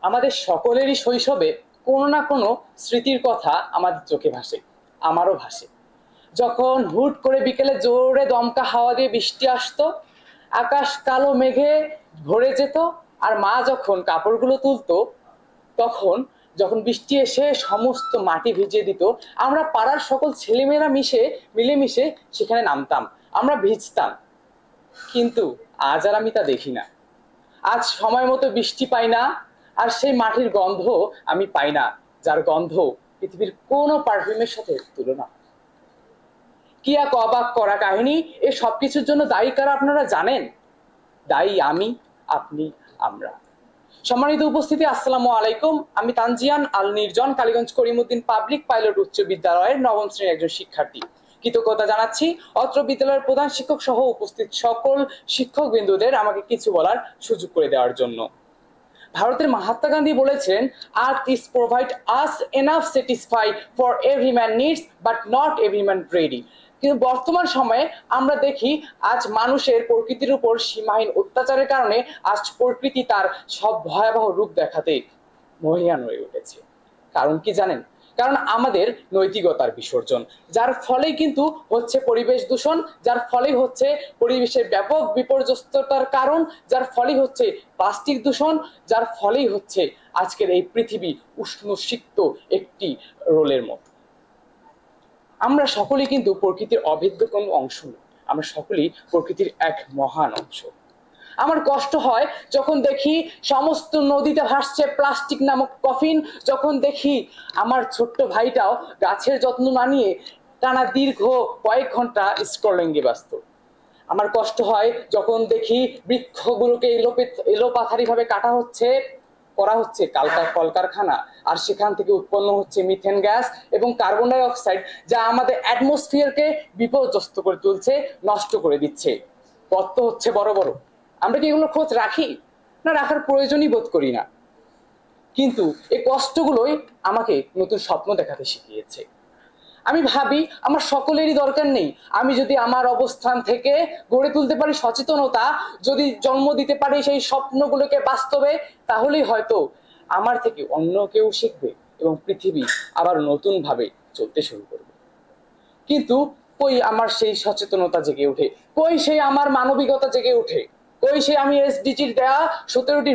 আমাদের সকলেরই শৈশবে কোনো না কোনো স্মৃতির কথা আমাদের চোখে ভাসে, আমারও ভাসে। যখন হুট করে বিকেলে জোরে দমকা হাওয়া দিয়ে বৃষ্টি আসতো, আকাশ কালো মেঘে ভরে যেত, আর মা যখন কাপড়গুলো তুলতো, তখন যখন বৃষ্টি এসে সমস্ত মাটি ভিজিয়ে দিত, আমরা পাড়ার সকল ছেলেমেয়েরা মিলেমিশে সেখানে নামতাম, আমরা ভিজতাম। কিন্তু আজ আর আমি তা দেখি না। আজ সময় মতো বৃষ্টি পাই না, আর সেই মাটির গন্ধ আমি পাই না, যার গন্ধ পৃথিবীর কোনো পারফিউমের সাথে তুলনা। কি এক অবাক করা কাহিনী! এ সবকিছুর জন্য দায়ী কারা আপনারা জানেন? দায়ী আমি, আপনি, আমরা। সম্মানিত উপস্থিতি, আসসালামু আলাইকুম। আমি তানজিয়ান আল নির্জন, কালীগঞ্জ করিমউদ্দিন পাবলিক পাইলট উচ্চ বিদ্যালয়ের নবম শ্রেণীর একজন শিক্ষার্থী। কৃতজ্ঞতা জানাচ্ছি অত্র বিদ্যালয়ের প্রধান শিক্ষক সহ উপস্থিত সকল শিক্ষক বিন্দুদের আমাকে কিছু বলার সুযোগ করে দেওয়ার জন্য। ভারতের মহাত্মা গান্ধী বলেছেন, earth is provide us enough satisfy for every man needs but not every man ready. কিন্তু বর্তমান সময়ে আমরা দেখি আজ মানুষের প্রকৃতির উপর সীমাহীন অত্যাচারের কারণে আজ প্রকৃতি তার সব ভয়াবহ রূপ দেখাতে মহীয়ান হয়ে উঠেছে। কারণ কি জানেন? কারণ আমাদের নৈতিকতার বিসর্জন, যার ফলেই কিন্তু হচ্ছে পরিবেশ দূষণ, যার ফলেই হচ্ছে পরিবেশের ব্যাপক বিপর্যস্ততার কারণ, যার ফলেই হচ্ছে প্লাস্টিক দূষণ, যার ফলেই হচ্ছে আজকের এই পৃথিবী উষ্ণসিক্ত একটি রোলের মতো। আমরা সকলেই কিন্তু প্রকৃতির অভেদ্য কোনো অংশ নই, আমরা সকলেই প্রকৃতির এক মহান অংশ। আমার কষ্ট হয় যখন দেখি সমস্ত নদীতে ভাসছে প্লাস্টিক নামক কফিন, যখন দেখি আমার ছোট্ট ভাইটাও গাছের যত্ন না নিয়ে টানা দীর্ঘ কয়েক ঘন্টা স্ক্রলিংয়ে ব্যস্ত। আমার কষ্ট হয় যখন দেখি বৃক্ষগুলোকে এলোপাথারি ভাবে কাটা হচ্ছে, করা হচ্ছে কলকারখানা, আর সেখান থেকে উৎপন্ন হচ্ছে মিথেন গ্যাস এবং কার্বন ডাই অক্সাইড, যা আমাদের অ্যাটমসফিয়ারকে বিপর্যস্ত করে তুলছে, নষ্ট করে দিচ্ছে। কত হচ্ছে বড় বড়, আমরা কি এগুলো খোঁজ রাখি? না, রাখার প্রয়োজনই বোধ করি না। কিন্তু এই কষ্টগুলোই আমাকে নতুন স্বপ্ন দেখাতে শিখিয়েছে। আমি ভাবি আমার সকলেরই দরকার নেই, আমি যদি আমার অবস্থান থেকে গড়ে তুলতে পারি সচেতনতা, যদি জন্ম দিতে পারি সেই স্বপ্নগুলোকে বাস্তবে, তাহলেই হয়তো আমার থেকে অন্য কেউ শিখবে এবং পৃথিবী আবার নতুন ভাবে চলতে শুরু করবে। কিন্তু কই আমার সেই সচেতনতা জেগে ওঠে? কই সেই আমার মানবিকতা জেগে ওঠে? কই সেই আমি এসডিজির দেয়া 17টি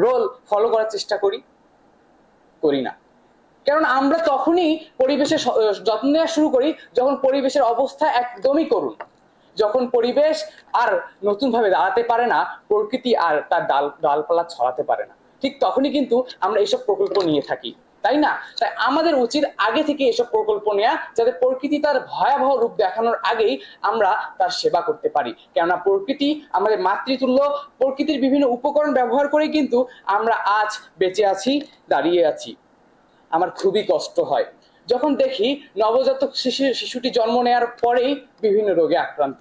রোল ফলো করার চেষ্টা করি না? কারণ আমরা তখনই পরিবেশের যত্ন নেওয়া শুরু করি যখন পরিবেশের অবস্থা একদমই করুণ, যখন পরিবেশ আর নতুন ভাবে দাঁড়াতে পারে না, প্রকৃতি আর তার ডালপালা ছড়াতে পারে না, ঠিক তখনই কিন্তু আমরা এসব প্রকল্প নিয়ে থাকি, তাই না? তাই আমাদের উচিত আগে থেকে এসব প্রকল্প নেওয়া, যাতে প্রকৃতি তার ভয়াবহ রূপ দেখানোর আগেই আমরা তার সেবা করতে পারি। কেননা প্রকৃতি আমাদের মাতৃতুল্য, প্রকৃতির বিভিন্ন উপকরণ ব্যবহার করে কিন্তু আমরা আজ বেঁচে আছি, দাঁড়িয়ে আছি। আমার খুবই কষ্ট হয় যখন দেখি নবজাতক শিশুটি জন্ম নেওয়ার পরেই বিভিন্ন রোগে আক্রান্ত,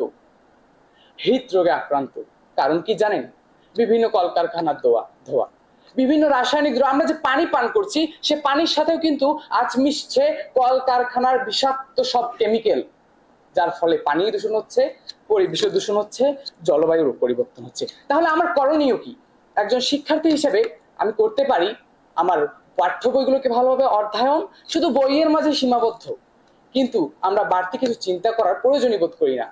হৃদরোগে আক্রান্ত। কারণ কি জানেন? বিভিন্ন কলকারখানার ধোয়া, বিভিন্ন রাসায়নিক দ্রব্য। আমরা যে পানি পান করছি সে পানির সাথেও কিন্তু আজ মিশছে কলকারখানার বিষাক্ত সব কেমিক্যাল, যার ফলে পানি দূষণ হচ্ছে, পরিবেশ দূষণ হচ্ছে, জলবায়ুর পরিবর্তন হচ্ছে। তাহলে আমার করণীয় কি? একজন শিক্ষার্থী হিসেবে আমি করতে পারি আমার পাঠ্য বইগুলোকে ভালোভাবে অধ্যয়ন, শুধু বইয়ের মাঝে সীমাবদ্ধ, কিন্তু আমরা বাড়তি কিছু চিন্তা করার প্রয়োজনই বোধ করি না।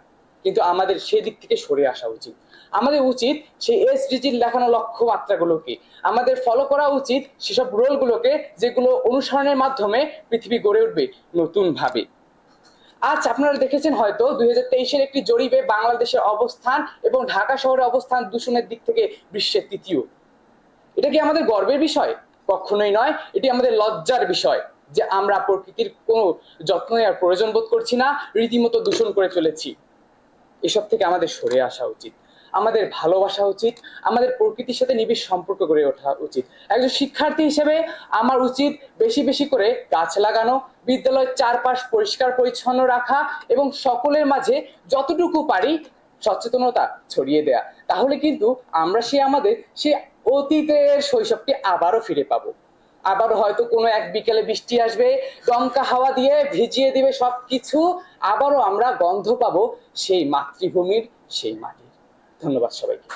কিন্তু আমাদের সেই দিক থেকে সরে আসা উচিত। আমাদের উচিত সেই এসডিজির লেখানো লক্ষ্যমাত্রাগুলোকে আমাদের ফলো করা উচিত, সেসব রোলগুলোকে যেগুলো অনুসরণের মাধ্যমে পৃথিবী গড়ে উঠবে নতুন ভাবে। আজ আপনারা দেখেছেন হয়তো 2023-এর একটি জরিপে বাংলাদেশের অবস্থান এবং ঢাকা শহরের অবস্থান দূষণের দিক থেকে বিশ্বের 3য়। এটা কি আমাদের গর্বের বিষয়? কখনোই নয়। এটি আমাদের লজ্জার বিষয় যে আমরা প্রকৃতির কোনো যত্ন নেওয়ার প্রয়োজন বোধ করছি না, রীতিমতো দূষণ করে চলেছি। এসব থেকে আমাদের সরে আসা উচিত, আমাদের ভালোবাসা উচিত, আমাদের প্রকৃতির সাথে নিবিড় সম্পর্ক গড়ে ওঠা উচিত। একজন শিক্ষার্থী হিসেবে আমার উচিত বেশি বেশি করে গাছ লাগানো, বিদ্যালয়ের চারপাশ পরিষ্কার পরিচ্ছন্ন রাখা এবং সকলের মাঝে যতটুকু পারি সচেতনতা ছড়িয়ে দেয়া। তাহলে কিন্তু আমরা আমাদের সেই অতীতের শৈশবকে আবারও ফিরে পাবো। আবারও হয়তো কোনো এক বিকেলে বৃষ্টি আসবে, দমকা হাওয়া দিয়ে ভিজিয়ে দিবে সবকিছু, আবারও আমরা গন্ধ পাবো সেই মাতৃভূমির, সেই মাটির। ধন্যবাদ সবাইকে।